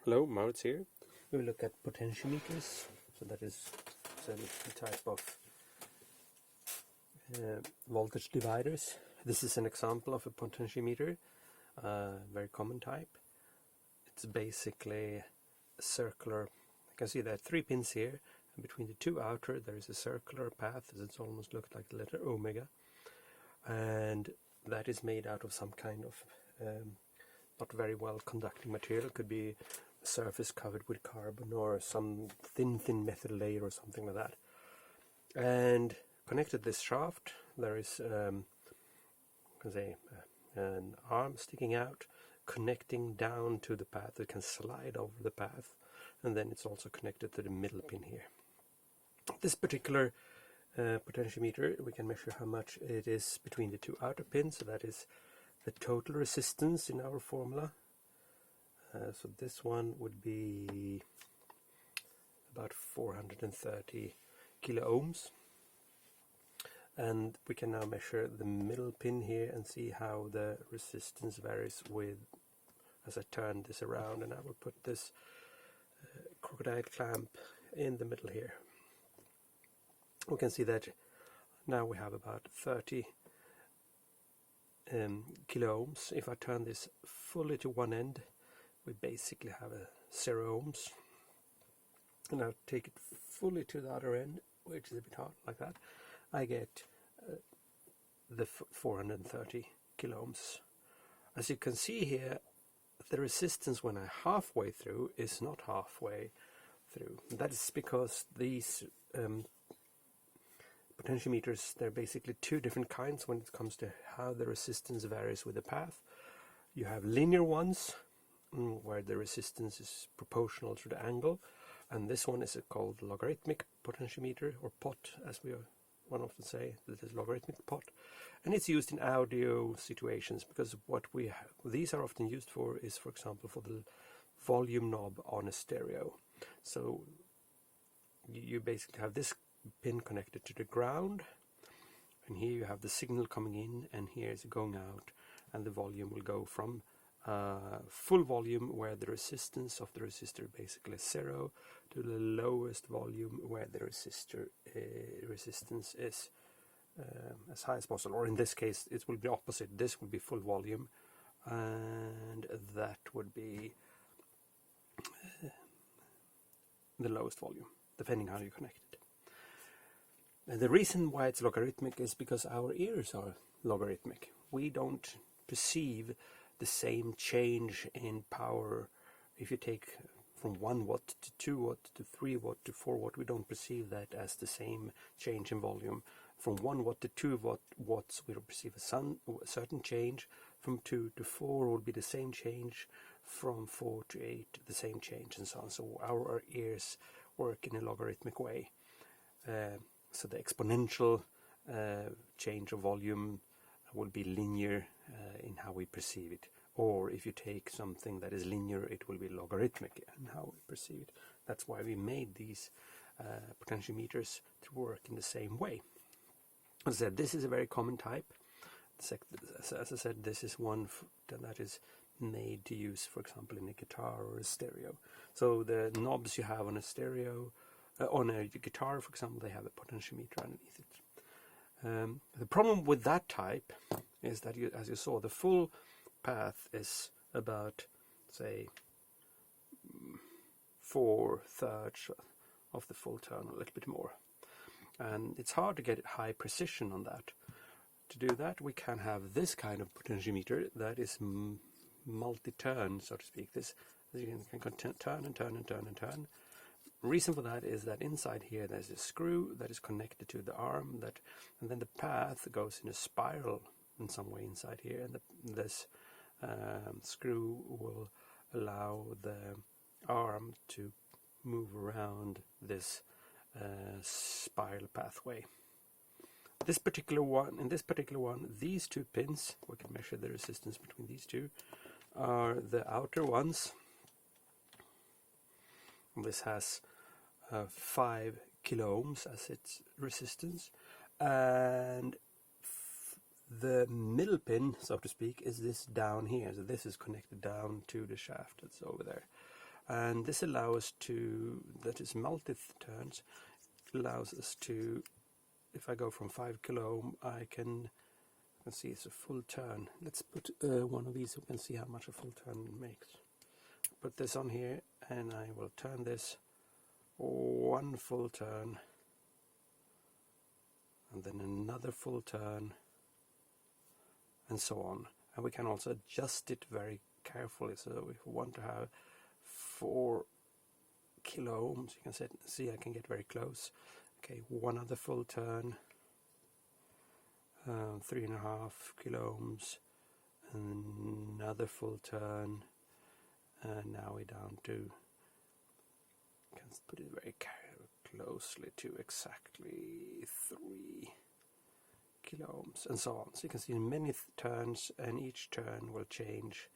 Hello, Maurits here. We will look at potentiometers. So that is a type of voltage dividers. This is an example of a potentiometer, very common type. It's basically a circular. You can see there are 3 pins here, and between the 2 outer there is a circular path. It's almost looked like the letter omega, and that is made out of some kind of not very well conducting material. It could be a surface covered with carbon or some thin metal layer or something like that. And connected to this shaft there is an arm sticking out, connecting down to the path. It can slide over the path, and then it's also connected to the middle pin here. This particular potentiometer, we can measure how much it is between the 2 outer pins, so that is the total resistance in our formula. So this one would be about 430 kilo ohms. And we can now measure the middle pin here and see how the resistance varies with, as I turn this around, and I will put this crocodile clamp in the middle here. We can see that now we have about 30 kilo ohms. If I turn this fully to one end, we basically have a 0 ohms. And I'll take it fully to the other end, which is a bit hard like that. I get the 430 kilo ohms. As you can see here, the resistance when I halfway through is not halfway through. That is because these potentiometers, they're basically 2 different kinds when it comes to how the resistance varies with the path. You have linear ones, where the resistance is proportional to the angle, and this one is called logarithmic potentiometer, or pot, as one often say. This is logarithmic pot, and it's used in audio situations because what these are often used for is, for example, for the volume knob on a stereo. So you basically have this pin connected to the ground, and here you have the signal coming in, and here is going out, and the volume will go from full volume, where the resistance of the resistor basically is 0, to the lowest volume where the resistance is as high as possible. Or in this case it will be opposite. This will be full volume, and that would be the lowest volume, depending how you connect it. And the reason why it's logarithmic is because our ears are logarithmic. We don't perceive the same change in power. If you take from 1 watt to 2 watt to 3 watt to 4 watt, we don't perceive that as the same change in volume. From 1 watt to 2 watts, we will perceive a certain change. From 2 to 4 will be the same change. From 4 to 8, the same change, and so on. So our ears work in a logarithmic way. So the exponential change of volume will be linear in how we perceive it. Or if you take something that is linear, it will be logarithmic in how we perceive it. That's why we made these potentiometers to work in the same way. As I said, this is a very common type. As I said, this is one that is made to use, for example, in a guitar or a stereo. So the knobs you have on a stereo, on a guitar, for example, they have a potentiometer underneath it. The problem with that type is that, as you saw, the full path is about, say, 4/3 of the full turn, a little bit more. And it's hard to get high precision on that. To do that, we can have this kind of potentiometer that is multi-turn, so to speak. This you can turn and turn and turn and turn. Reason for that is that inside here there's a screw that is connected to the arm, and then the path goes in a spiral in some way inside here, and this screw will allow the arm to move around this spiral pathway. In this particular one, these 2 pins, we can measure the resistance between these 2, are the outer ones. This has 5 kilo ohms as its resistance, and the middle pin, so to speak, is this down here. So this is connected down to the shaft that's over there, and this allows us to, that is multi-turns, allows us to, if I go from 5 kilo ohm, I can see it's a full turn. Let's put one of these so we can see how much a full turn makes. Put this on here and I will turn this one full turn and then another full turn and so on. And we can also adjust it very carefully. So if we want to have 4 kilo ohms, you can see I can get very close. Okay, one other full turn, 3.5 kilo ohms, another full turn, and now we're down to, can put it very closely to exactly 3 kilo ohms, and so on. So you can see many turns, and each turn will change.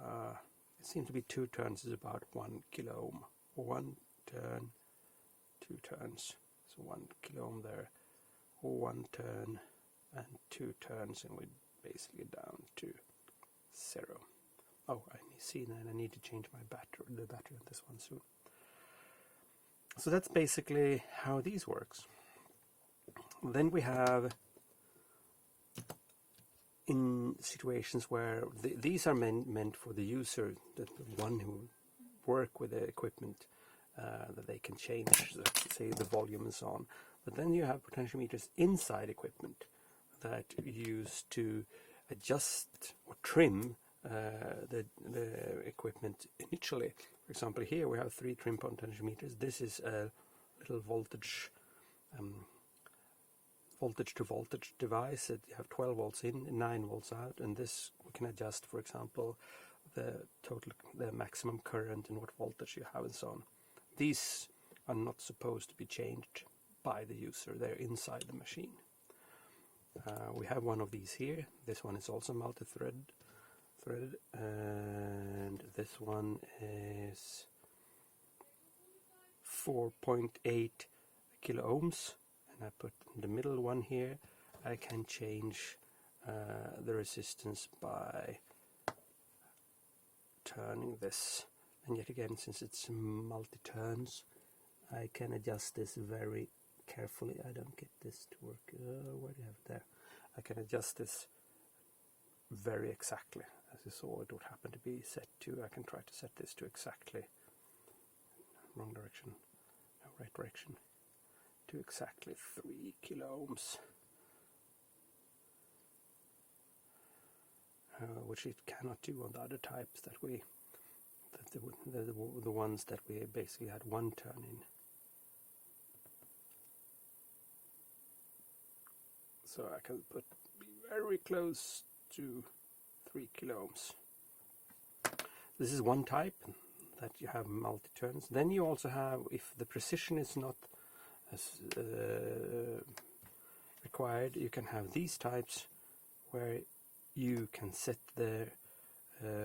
It seems to be 2 turns is about 1 kilo ohm. 1 turn, 2 turns, so 1 kilo ohm there, 1 turn, and 2 turns, and we're basically down to 0. Oh, I see that I need to change my battery, the battery on this one soon. So that's basically how these works. Then we have, in situations where these are meant for the user, the one who work with the equipment, that they can change, say, the volume and so on. But then you have potentiometers inside equipment that you use to adjust or trim the equipment initially. For example, here we have 3 trim potentiometers. This is a little voltage to voltage device that you have 12 volts in, 9 volts out, and this we can adjust, for example, the maximum current and what voltage you have and so on. These are not supposed to be changed by the user, they're inside the machine. We have one of these here. This one is also multi-threaded, and this one is 4.8 kilo ohms, and I put the middle one here. I can change the resistance by turning this, and yet again, since it's multi-turns, I can adjust this very carefully. I don't get this to work. What do you have there? I can adjust this very exactly. As you saw, it would happen to be set to, I can try to set this to exactly, wrong direction, no, right direction, to exactly 3 kilo ohms, which it cannot do on the other types that the ones that we basically had 1 turn in. So I can be very close to 3 kilo ohms. This is one type that you have multi-turns. Then you also have, if the precision is not as required, you can have these types where you can set the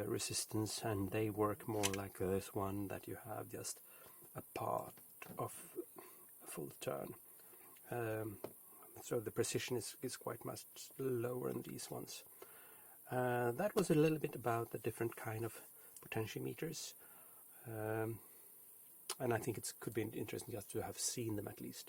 resistance, and they work more like this one, that you have just a part of a full turn. So the precision is quite much lower in these ones. That was a little bit about the different kind of potentiometers, and I think it could be interesting just to have seen them at least.